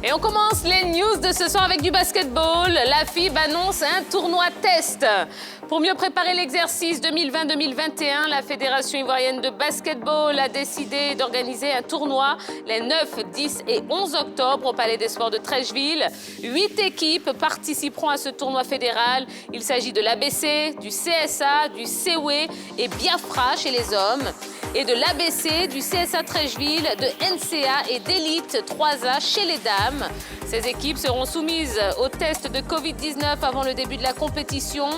Et on commence les news de ce soir avec du basketball. La FIB annonce un tournoi test. Pour mieux préparer l'exercice 2020-2021, la Fédération ivoirienne de basketball a décidé d'organiser un tournoi les 9, 10 et 11 octobre au Palais des Sports de Treichville. 8 équipes participeront à ce tournoi fédéral. Il s'agit de l'ABC, du CSA, du CEWE et Biafra chez les hommes, et de l'ABC, du CSA Treichville, de NCA et d'Élite 3A chez les dames. Ces équipes seront soumises au test de Covid-19 avant le début de la compétition.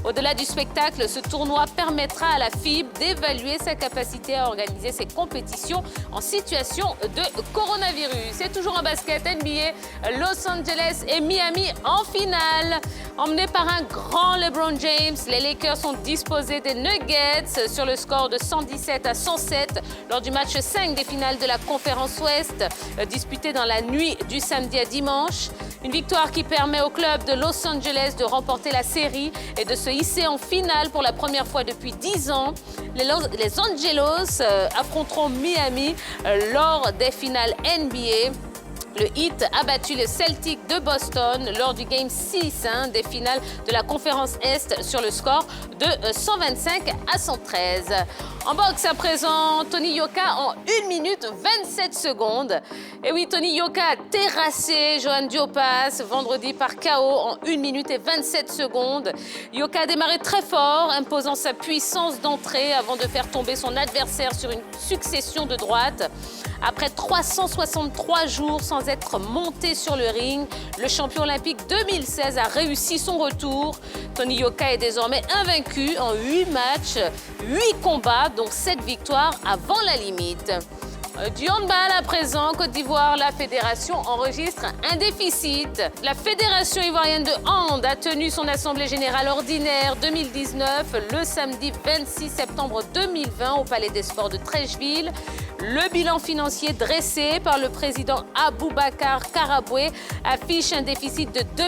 Au-delà du spectacle, ce tournoi permettra à la FIB d'évaluer sa capacité à organiser ses compétitions en situation de coronavirus. C'est toujours en basket NBA, Los Angeles et Miami en finale. Emmenés par un grand LeBron James, les Lakers sont disposés des Nuggets sur le score de 117-107 lors du match 5 des finales de la Conférence Ouest, disputée dans la nuit du samedi à dimanche. Une victoire qui permet au club de Los Angeles de remporter la série et de se hisser en finale pour la première fois depuis 10 ans. Les Angelos affronteront Miami lors des finales NBA. Le Heat a battu les Celtics de Boston lors du Game 6 des finales de la Conférence Est sur le score de 125-113. En boxe à présent, Tony Yoka en 1 minute 27 secondes. Et oui, Tony Yoka a terrassé Johan Diopas vendredi par KO en 1 minute et 27 secondes. Yoka a démarré très fort, imposant sa puissance d'entrée avant de faire tomber son adversaire sur une succession de droites. Après 363 jours sans être monté sur le ring, le champion olympique 2016 a réussi son retour. Tony Yoka est désormais invaincu en 8 matchs, 8 combats, dont 7 victoires avant la limite. Du handball à présent, Côte d'Ivoire, la fédération enregistre un déficit. La Fédération ivoirienne de hand a tenu son assemblée générale ordinaire 2019 le samedi 26 septembre 2020 au Palais des Sports de Treichville. Le bilan financier dressé par le président Aboubacar Karaboué affiche un déficit de 2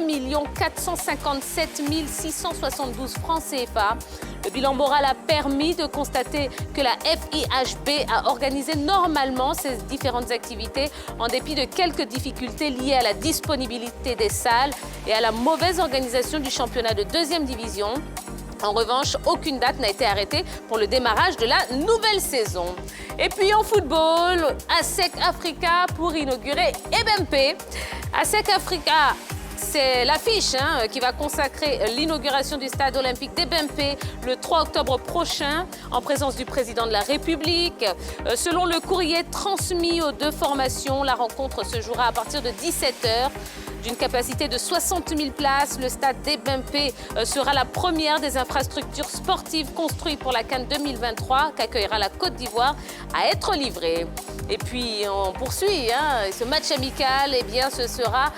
457 672 francs CFA. Le bilan moral a permis de constater que la FIHB a organisé normalement ses différentes activités en dépit de quelques difficultés liées à la disponibilité des salles et à la mauvaise organisation du championnat de 2e division. En revanche, aucune date n'a été arrêtée pour le démarrage de la nouvelle saison. Et puis en football, ASEC Africa pour inaugurer Ebempe. ASEC Africa, c'est l'affiche qui va consacrer l'inauguration du stade olympique d'Ebempe le 3 octobre prochain en présence du président de la République. Selon le courrier transmis aux 2 formations, la rencontre se jouera à partir de 17h. D'une capacité de 60 000 places, le stade d'Ebempe sera la première des infrastructures sportives construites pour la CAN 2023 qu'accueillera la Côte d'Ivoire à être livrée. Et puis on poursuit, ce match amical, eh bien, ce sera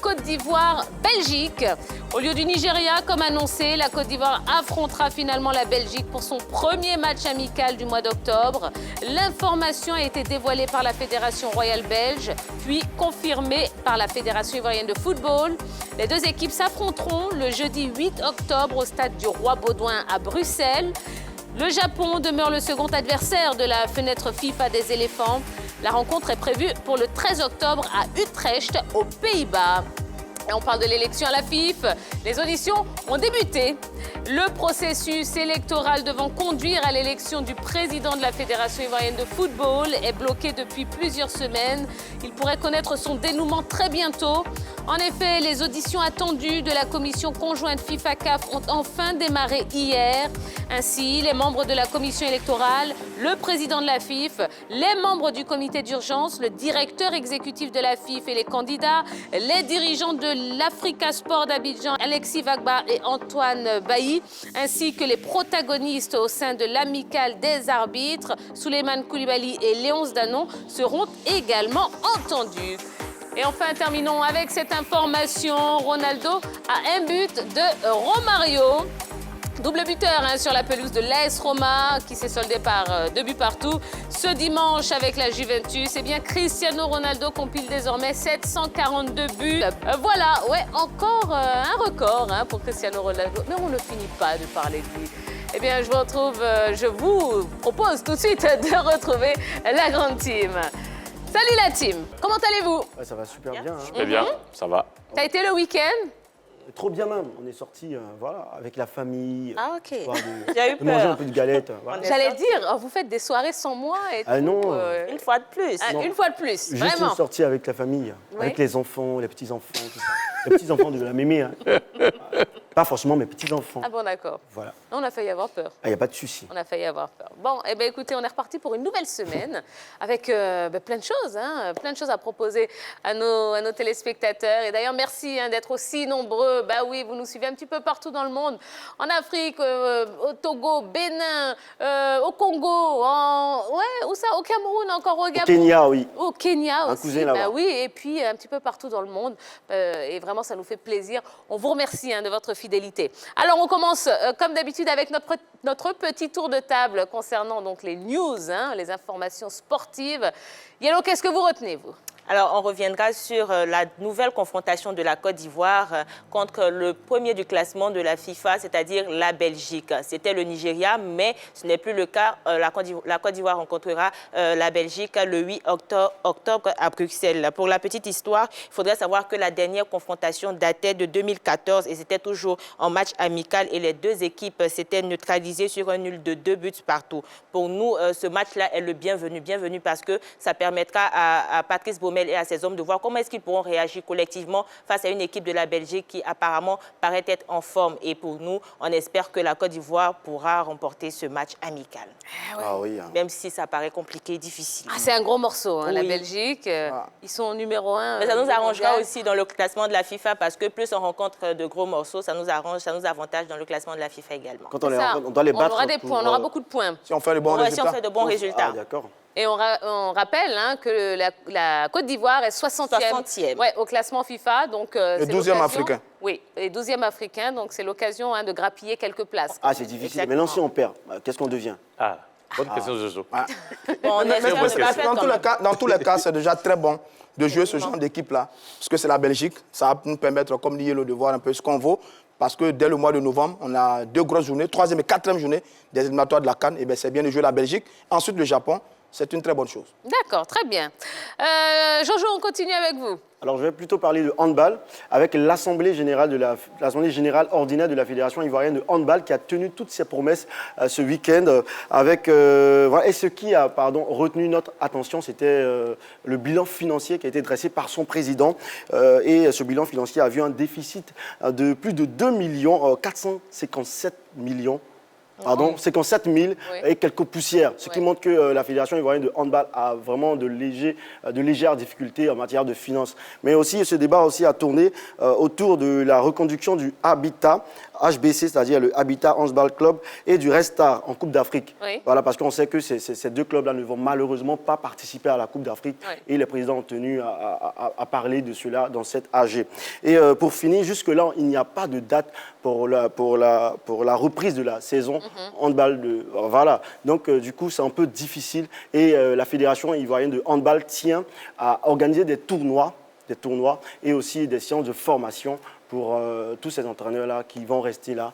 Côte d'Ivoire-Belgique. Au lieu du Nigeria, comme annoncé, la Côte d'Ivoire affrontera finalement la Belgique pour son premier match amical du mois d'octobre. L'information a été dévoilée par la Fédération royale belge, puis confirmée par la Fédération ivoirienne de football. Les 2 équipes s'affronteront le jeudi 8 octobre au stade du Roi Baudouin à Bruxelles. Le Japon demeure le second adversaire de la fenêtre FIFA des éléphants. La rencontre est prévue pour le 13 octobre à Utrecht, aux Pays-Bas. Et on parle de l'élection à la FIF. Les auditions ont débuté. Le processus électoral devant conduire à l'élection du président de la Fédération ivoirienne de football est bloqué depuis plusieurs semaines. Il pourrait connaître son dénouement très bientôt. En effet, les auditions attendues de la commission conjointe FIFA-CAF ont enfin démarré hier. Ainsi, les membres de la commission électorale, le président de la FIF, les membres du comité d'urgence, le directeur exécutif de la FIF et les candidats, les dirigeants de l'Africa Sport d'Abidjan, Alexis Vagba et Antoine Bailly, ainsi que les protagonistes au sein de l'amicale des arbitres, Souleymane Koulibaly et Léonce Danon, seront également entendus. Et enfin, terminons avec cette information. Ronaldo a un but de Romario. Double buteur sur la pelouse de l'AS Roma qui s'est soldé par 2 buts partout. Ce dimanche avec la Juventus, eh bien Cristiano Ronaldo compile désormais 742 buts. Voilà, ouais, encore un record pour Cristiano Ronaldo. Mais on ne finit pas de parler de lui. Eh bien, je vous propose tout de suite de retrouver la grande team. Salut la team. Comment allez-vous? Ça va super bien. Hein. Très bien, ça va. T'as été le week-end? Trop bien même. On est sortis voilà, avec la famille. Ah, ok. J'ai eu manger un peu de galette. Voilà. J'allais dire, vous faites des soirées sans moi et tout. Non. Une fois de plus. Une fois de plus, Juste vraiment. une sortie avec la famille, Oui. avec les enfants, les petits-enfants, tout ça. Les petits-enfants de la mémé. Hein. Pas forcément mes petits-enfants. Ah bon, d'accord. Voilà. On a failli avoir peur. Il n'y a pas de souci. On a failli avoir peur. Bon, eh bien, écoutez, on est reparti pour une nouvelle semaine avec plein de choses, hein, plein de choses à proposer à nos téléspectateurs. Et d'ailleurs, merci hein, d'être aussi nombreux. Bah oui, vous nous suivez un petit peu partout dans le monde. En Afrique, au Togo, Bénin, au Congo, où ça? Au Cameroun, encore au Gabon. Au Kenya, oui. Au Kenya Un aussi, cousin là-bas. bah oui, et puis un petit peu partout dans le monde. Et vraiment, ça nous fait plaisir. On vous remercie hein, de votre fidélité. Alors, on commence comme d'habitude avec notre petit tour de table concernant donc les news, hein, les informations sportives. Yellow, qu'est-ce que vous retenez, vous? Alors, on reviendra sur la nouvelle confrontation de la Côte d'Ivoire contre le premier du classement de la FIFA, c'est-à-dire la Belgique. C'était le Nigeria, mais ce n'est plus le cas. La Côte d'Ivoire rencontrera la Belgique le 8 octobre à Bruxelles. Pour la petite histoire, il faudrait savoir que la dernière confrontation datait de 2014 et c'était toujours en match amical et les deux équipes s'étaient neutralisées sur un nul de 2 buts partout. Pour nous, ce match-là est le bienvenu parce que ça permettra à Patrice Baumel et à ses hommes de voir comment est-ce qu'ils pourront réagir collectivement face à une équipe de la Belgique qui apparemment paraît être en forme. Et pour nous, on espère que la Côte d'Ivoire pourra remporter ce match amical. Ah oui. Hein. Même si ça paraît compliqué et difficile. Ah, c'est un gros morceau, hein, la Oui. Belgique. Ils sont numéro 1. Mais ça nous arrangera aussi dans le classement de la FIFA parce que plus on rencontre de gros morceaux, ça nous arrange, ça nous avantage dans le classement de la FIFA également. Quand on les rencontre, on doit les battre. On aura des points, on aura beaucoup de points. Si on fait le bon Ouais, résultat. si on fait de bons résultats. Ah, d'accord. Et on rappelle hein, que la Côte d'Ivoire est 60e, 60e. Ouais, au classement FIFA. Donc, Et 12e africain. Oui, et 12e africain. Donc, c'est l'occasion hein, de grappiller quelques places. Ah, c'est difficile. Exactement. Maintenant, si on perd, qu'est-ce qu'on devient? Ah, bonne question, Jojo. Bon, on Mais espère ne pas faire dans tous les cas, c'est déjà très bon de jouer ce genre d'équipe-là. Parce que c'est la Belgique. Ça va nous permettre, comme dit Yellow, de voir un peu ce qu'on vaut. Parce que dès le mois de novembre, on a 2 grosses journées, 3e et 4e journée des éliminatoires de la CAN. Et bien, c'est bien de jouer la Belgique. Ensuite, le Japon. C'est une très bonne chose. D'accord, très bien. Jojo, on continue avec vous. Alors, je vais plutôt parler de handball avec l'Assemblée générale, ordinaire de la Fédération ivoirienne de handball qui a tenu toutes ses promesses ce week-end. Voilà. Et ce qui a retenu notre attention, c'était le bilan financier qui a été dressé par son président. Et ce bilan financier a vu un déficit de plus de 2 457 millions. Pardon, 57 000 et quelques poussières, ce qui montre que la Fédération ivoirienne de handball a vraiment de légères difficultés en matière de finances. Mais aussi, ce débat aussi a tourné autour de la reconduction du Habitat, HBC, c'est-à-dire le Habitat Handball Club, et du Restar en Coupe d'Afrique. Oui. Voilà, parce qu'on sait que ces deux clubs-là ne vont malheureusement pas participer à la Coupe d'Afrique. Oui. Et les présidents ont tenu à parler de cela dans cette AG. Et pour finir, jusque-là, il n'y a pas de date pour la reprise de la saison handball. Voilà. Donc, du coup, c'est un peu difficile. Et la Fédération ivoirienne de handball tient à organiser des tournois et aussi des séances de formation pour tous ces entraîneurs-là qui vont rester là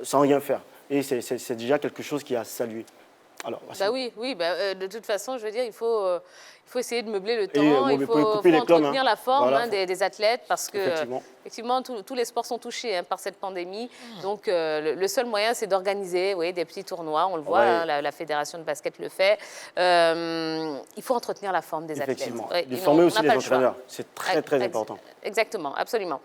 sans rien faire. Et c'est déjà quelque chose qui a salué. Alors, Bah oui, de toute façon, je veux dire, il faut essayer de meubler le temps, il faut couper les clans, entretenir la forme Voilà. des athlètes parce que, Effectivement. tous les sports sont touchés par cette pandémie. Donc, le seul moyen, c'est d'organiser des petits tournois. On le voit, Ouais. la Fédération de basket le fait. Il faut entretenir la forme des athlètes. Effectivement. Ouais, De et former on aussi n'a les pas le choix. entraîneurs. C'est très important. Exactement, absolument.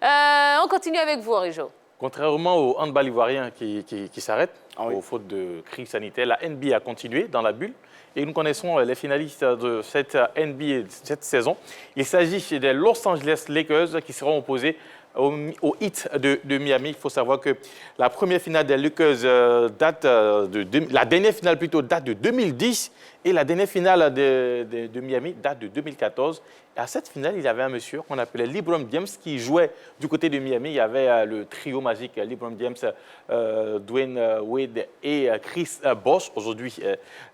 On continue avec vous, Henri-Jo. Contrairement au handball ivoirien qui s'arrête, Ah oui. aux fautes de crise sanitaire, la NBA a continué dans la bulle. Et nous connaissons les finalistes de cette NBA cette saison. Il s'agit des Los Angeles Lakers qui seront opposés au Heat de Miami. Il faut savoir que la première finale des Lakers la dernière finale plutôt date de 2010 et la dernière finale de Miami date de 2014. Et à cette finale, il y avait un monsieur qu'on appelait LeBron James qui jouait du côté de Miami. Il y avait le trio magique LeBron James, Dwayne Wade et Chris Bosh. Aujourd'hui,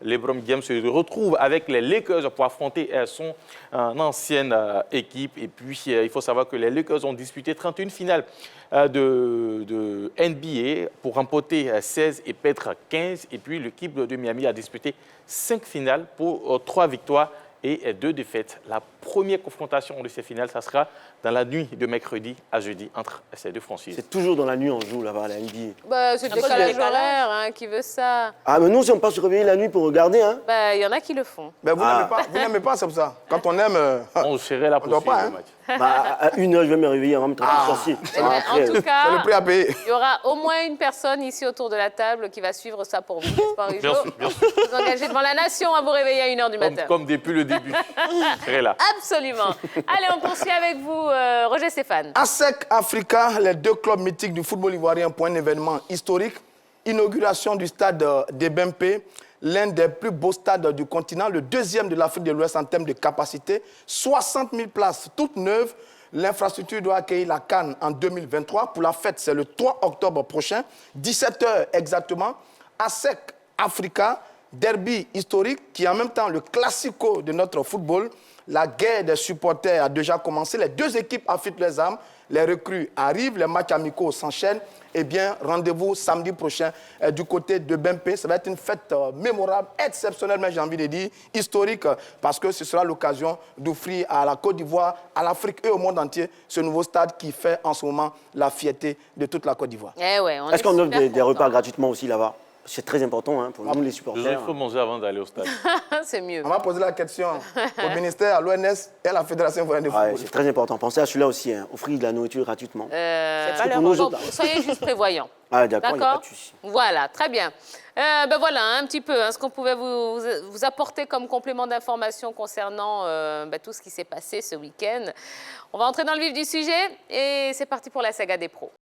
LeBron James se retrouve avec les Lakers pour affronter son ancienne équipe. Et puis, il faut savoir que les Lakers ont disputé 31 finales de NBA pour remporter 16 et perdre 15. Et puis, l'équipe de Miami a disputé 5 finales pour 3 victoires et 2 défaites. La première confrontation de ces finales, ça sera dans la nuit de mercredi à jeudi entre ces deux franchises. C'est toujours dans la nuit on joue là-bas à la NBA. Bah, c'est le décalage horaire hein, qui veut ça. Ah, mais nous, si on peut se réveiller la nuit pour regarder, hein. Bah, il y en a qui le font. Mais vous n'aimez pas, c'est pour ça. Quand on aime, On serait là on pour doit suivre pas, le hein. match. Bah, à 1h, je vais me réveiller avant de me sorcier. Eh ben, en tout c'est le cas, prix à payer. il y aura au moins une personne ici autour de la table qui va suivre ça pour vous, n'est-ce pas, Rijo? Bien sûr, bien sûr. Vous engagez devant la nation à vous réveiller à 1h du matin. Comme depuis le début. Je serai là. Absolument. Allez, on poursuit avec vous, Roger Stéphane. ASEC Africa, les 2 clubs mythiques du football ivoirien pour un événement historique. Inauguration du stade d'Ebempe, l'un des plus beaux stades du continent, le 2e de l'Afrique de l'Ouest en termes de capacité. 60 000 places toutes neuves. L'infrastructure doit accueillir la CAN en 2023. Pour la fête, c'est le 3 octobre prochain, 17h exactement. ASEC Africa, derby historique qui est en même temps le classico de notre football. La guerre des supporters a déjà commencé. Les 2 équipes affûtent les armes. Les recrues arrivent, les matchs amicaux s'enchaînent. Eh bien, rendez-vous samedi prochain du côté de Bempé. Ça va être une fête mémorable, exceptionnelle, mais j'ai envie de dire historique, parce que ce sera l'occasion d'offrir à la Côte d'Ivoire, à l'Afrique et au monde entier ce nouveau stade qui fait en ce moment la fierté de toute la Côte d'Ivoire. Eh ouais, on Est-ce qu'on offre super des repas contents. gratuitement aussi là-bas? C'est très important hein, pour nous, les Il supporters. faut manger avant d'aller au stade. C'est mieux. On va poser la question au ministère, à l'ONS et à la Fédération ivoirienne de Ouais, football. c'est très important. Pensez à celui-là aussi, hein. Offrir de la nourriture gratuitement. C'est pas pour leur nous rôle. autres, Bon, soyez juste prévoyants. Ah, d'accord, il n'y a pas D'accord. de souci. Voilà, très bien. Ben voilà, un petit peu ce qu'on pouvait vous apporter comme complément d'information concernant tout ce qui s'est passé ce week-end. On va entrer dans le vif du sujet et c'est parti pour la saga des pros.